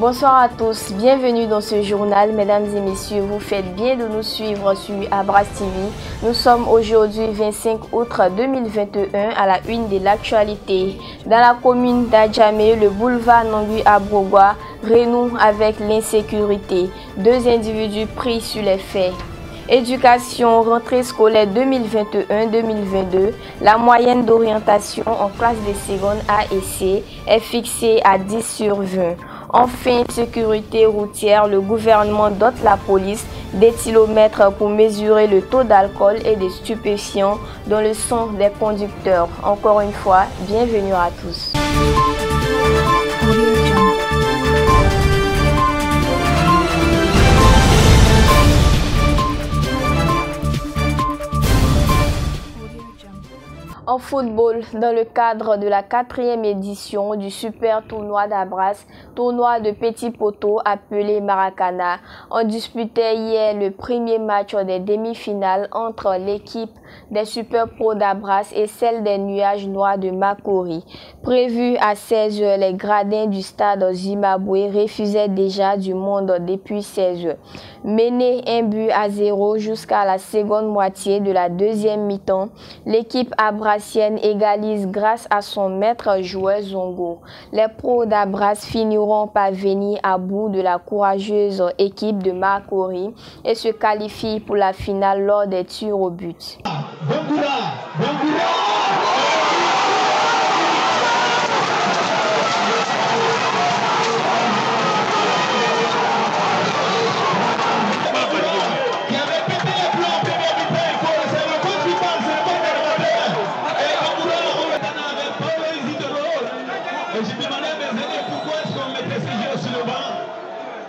Bonsoir à tous, bienvenue dans ce journal. Mesdames et messieurs, vous faites bien de nous suivre sur Abras TV. Nous sommes aujourd'hui 25 août 2021 à la une de l'actualité. Dans la commune d'Adjamé, le boulevard Nangui Abrogwa renoue avec l'insécurité. 2 individus pris sur les faits. Éducation, rentrée scolaire 2021-2022, la moyenne d'orientation en classe de seconde A et C est fixée à 10 sur 20. Enfin, sécurité routière, le gouvernement dote la police d'éthylomètres pour mesurer le taux d'alcool et de stupéfiants dans le sang des conducteurs. Encore une fois, bienvenue à tous. En football, dans le cadre de la 4e édition du Super Tournoi d'Abras, tournoi de petits poteaux appelé Maracana, on disputait hier le premier match des demi-finales entre l'équipe des Super Pro d'Abras et celle des Nuages Noirs de Makori. Prévu à 16 h, les gradins du stade Zimbabwe refusaient déjà du monde depuis 16 h. Mené 1-0 jusqu'à la seconde moitié de la deuxième mi-temps, l'équipe abrassienne égalise grâce à son maître joueur Zongo. Les pros d'Abras finiront par venir à bout de la courageuse équipe de Makori et se qualifient pour la finale lors des tirs au but. Et je demandais à mes aînés pourquoi est-ce qu'on mettait ces joueurs sur le banc.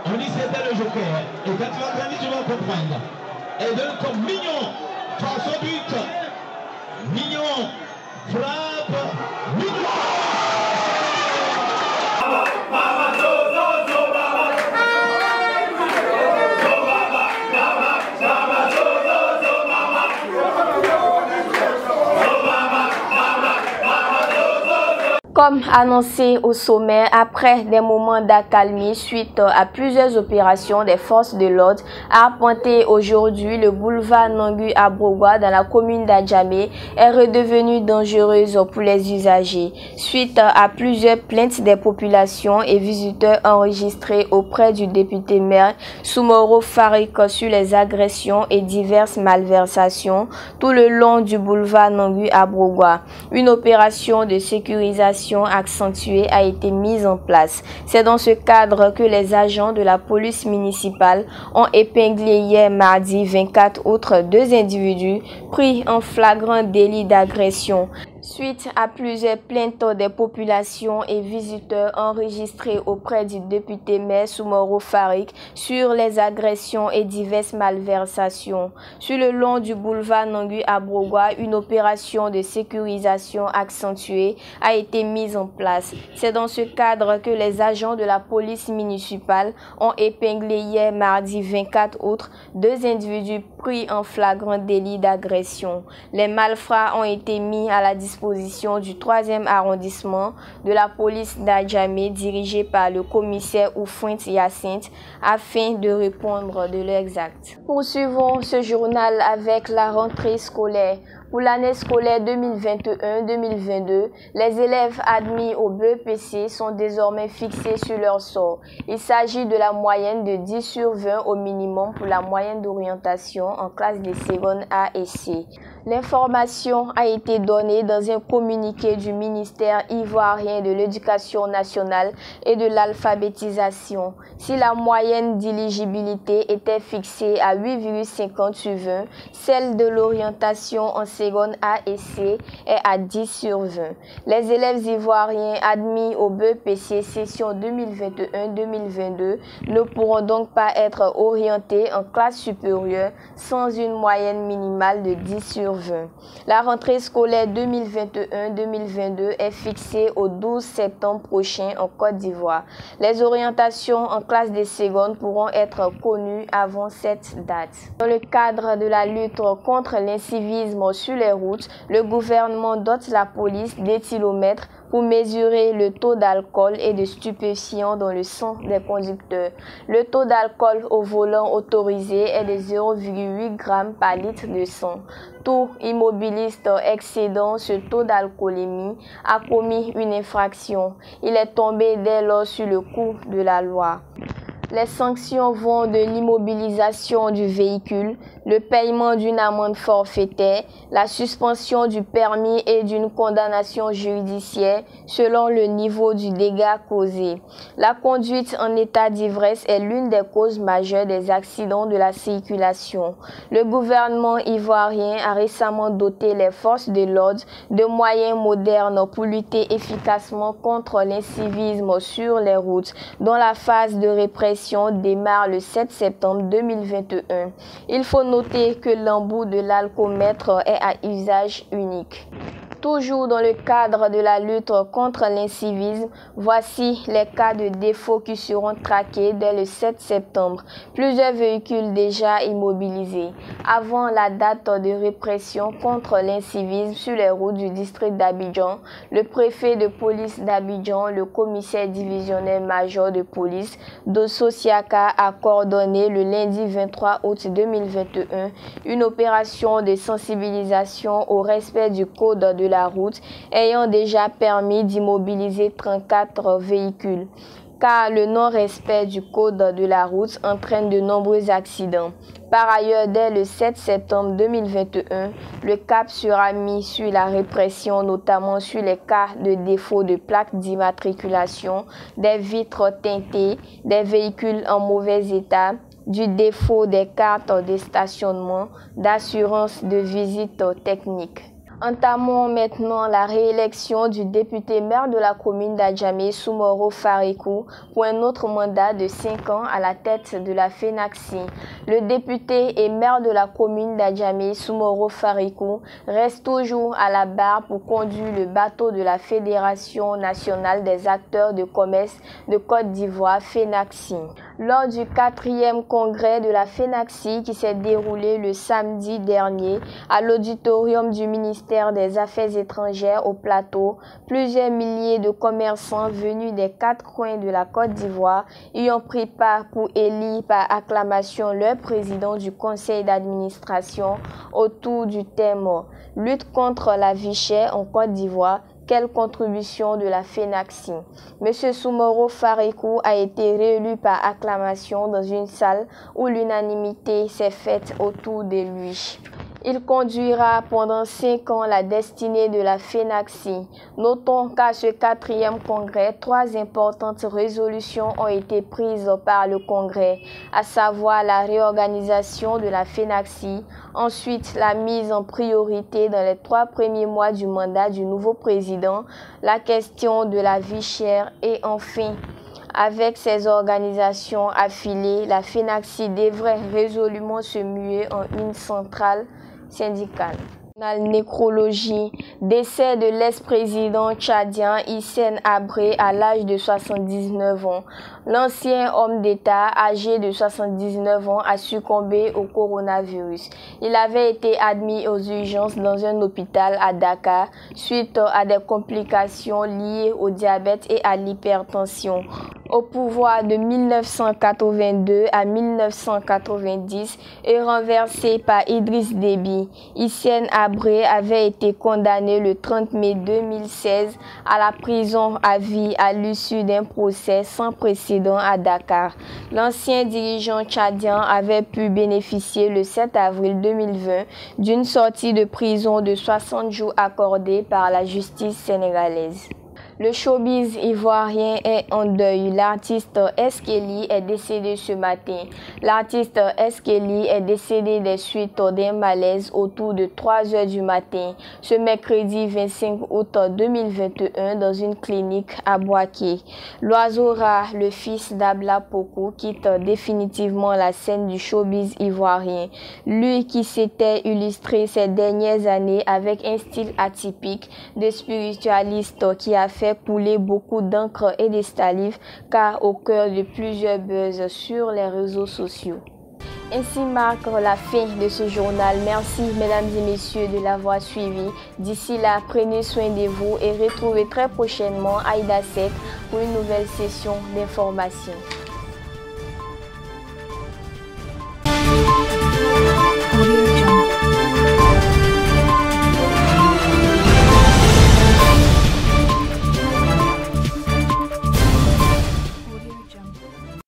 On dit c'était le joker. Et quand tu vas grandir, tu vas comprendre. Et donc comme Mignon face au but. Mignon frappe. Mignon. Comme annoncé au sommet, après des moments d'accalmie suite à plusieurs opérations des forces de l'ordre, a arpenté aujourd'hui le boulevard Nangui Abrogwa dans la commune d'Adjamé est redevenu dangereuse pour les usagers. Suite à plusieurs plaintes des populations et visiteurs enregistrés auprès du député maire Soumoro Farik sur les agressions et diverses malversations tout le long du boulevard Nangui Abrogwa. Une opération de sécurisation accentuée a été mise en place. C'est dans ce cadre que les agents de la police municipale ont épinglé hier mardi 24 août 2 individus pris en flagrant délit d'agression. Suite à plusieurs plaintes des populations et visiteurs enregistrés auprès du député maire Soumoro Farik sur les agressions et diverses malversations. Sur le long du boulevard Nangui Abrogwa, une opération de sécurisation accentuée a été mise en place. C'est dans ce cadre que les agents de la police municipale ont épinglé hier mardi 24 août 2 individus pris en flagrant délit d'agression. Les malfrats ont été mis à la disposition du 3e arrondissement de la police d'Adjamé dirigé par le commissaire Oufouint Yacinthe afin de répondre de leurs actes. Poursuivons ce journal avec la rentrée scolaire. Pour l'année scolaire 2021-2022, les élèves admis au BEPC sont désormais fixés sur leur sort. Il s'agit de la moyenne de 10 sur 20 au minimum pour la moyenne d'orientation en classe de seconde A et C. L'information a été donnée dans un communiqué du ministère ivoirien de l'Éducation nationale et de l'alphabétisation. Si la moyenne d'éligibilité était fixée à 8,50 sur 20, celle de l'orientation en seconde A et C est à 10 sur 20. Les élèves ivoiriens admis au BEPC session 2021-2022 ne pourront donc pas être orientés en classe supérieure sans une moyenne minimale de 10 sur 20. La rentrée scolaire 2021-2022 est fixée au 12 septembre prochain en Côte d'Ivoire. Les orientations en classe de seconde pourront être connues avant cette date. Dans le cadre de la lutte contre l'incivisme sur les routes, le gouvernement dote la police d'éthylomètres pour mesurer le taux d'alcool et de stupéfiants dans le sang des conducteurs. Le taux d'alcool au volant autorisé est de 0,8 g par litre de sang. Tout immobiliste excédant ce taux d'alcoolémie a commis une infraction. Il est tombé dès lors sur le coup de la loi. Les sanctions vont de l'immobilisation du véhicule, le paiement d'une amende forfaitaire, la suspension du permis et d'une condamnation judiciaire selon le niveau du dégât causé. La conduite en état d'ivresse est l'une des causes majeures des accidents de la circulation. Le gouvernement ivoirien a récemment doté les forces de l'ordre de moyens modernes pour lutter efficacement contre l'incivisme sur les routes, dont la phase de répression démarre le 7 septembre 2021. Il faut noter que l'embout de l'alcomètre est à usage unique. Toujours dans le cadre de la lutte contre l'incivisme, voici les cas de défaut qui seront traqués dès le 7 septembre. Plusieurs véhicules déjà immobilisés. Avant la date de répression contre l'incivisme sur les routes du district d'Abidjan, le préfet de police d'Abidjan, le commissaire divisionnaire major de police, Dosso Siaka, a coordonné le lundi 23 août 2021 une opération de sensibilisation au respect du code de la route ayant déjà permis d'immobiliser 34 véhicules, car le non-respect du code de la route entraîne de nombreux accidents. Par ailleurs, dès le 7 septembre 2021, le cap sera mis sur la répression, notamment sur les cas de défaut de plaques d'immatriculation, des vitres teintées, des véhicules en mauvais état, du défaut des cartes de stationnement, d'assurance de visite technique. Entamons maintenant la réélection du député maire de la commune d'Adjamé, Soumoro Farikou, pour un autre mandat de 5 ans à la tête de la FENACSI. Le député et maire de la commune d'Adjamé, Soumoro Farikou, reste toujours à la barre pour conduire le bateau de la Fédération nationale des acteurs de commerce de Côte d'Ivoire, FENACSI. Lors du 4e congrès de la FENACSI qui s'est déroulé le samedi dernier à l'auditorium du ministère des Affaires étrangères au Plateau, plusieurs milliers de commerçants venus des 4 coins de la Côte d'Ivoire y ont pris part pour élire par acclamation leur président du conseil d'administration autour du thème « Lutte contre la vie chère en Côte d'Ivoire ». Quelle contribution de la FENACSI. M. Soumoro Farikou a été réélu par acclamation dans une salle où l'unanimité s'est faite autour de lui. Il conduira pendant 5 ans la destinée de la FENACSI. Notons qu'à ce 4e congrès, 3 importantes résolutions ont été prises par le congrès, à savoir la réorganisation de la FENACSI, ensuite la mise en priorité dans les 3 premiers mois du mandat du nouveau président, la question de la vie chère et enfin, avec ses organisations affiliées, la FENACSI devrait résolument se muer en une centrale syndicale. Nécrologie, décès de l'ex-président tchadien Hissène Habré à l'âge de 79 ans. L'ancien homme d'État âgé de 79 ans a succombé au coronavirus. Il avait été admis aux urgences dans un hôpital à Dakar suite à des complications liées au diabète et à l'hypertension. Au pouvoir de 1982 à 1990 et renversé par Idriss Déby, Hissène Habré avait été condamné le 30 mai 2016 à la prison à vie à l'issue d'un procès sans précédent à Dakar. L'ancien dirigeant tchadien avait pu bénéficier le 7 avril 2020 d'une sortie de prison de 60 jours accordée par la justice sénégalaise. Le showbiz ivoirien est en deuil. L'artiste Eskeli est décédé ce matin. L'artiste Eskeli est décédé des suites d'un malaise autour de 3 heures du matin, ce mercredi 25 août 2021 dans une clinique à Boaké. L'oiseau rare, le fils d'Abla Pokou, quitte définitivement la scène du showbiz ivoirien. Lui qui s'était illustré ces dernières années avec un style atypique de spiritualiste qui a fait couler beaucoup d'encre et de salive car au cœur de plusieurs buzz sur les réseaux sociaux. Ainsi marque la fin de ce journal. Merci mesdames et messieurs de l'avoir suivi. D'ici là, prenez soin de vous et retrouvez très prochainement Aïda Seck pour une nouvelle session d'information.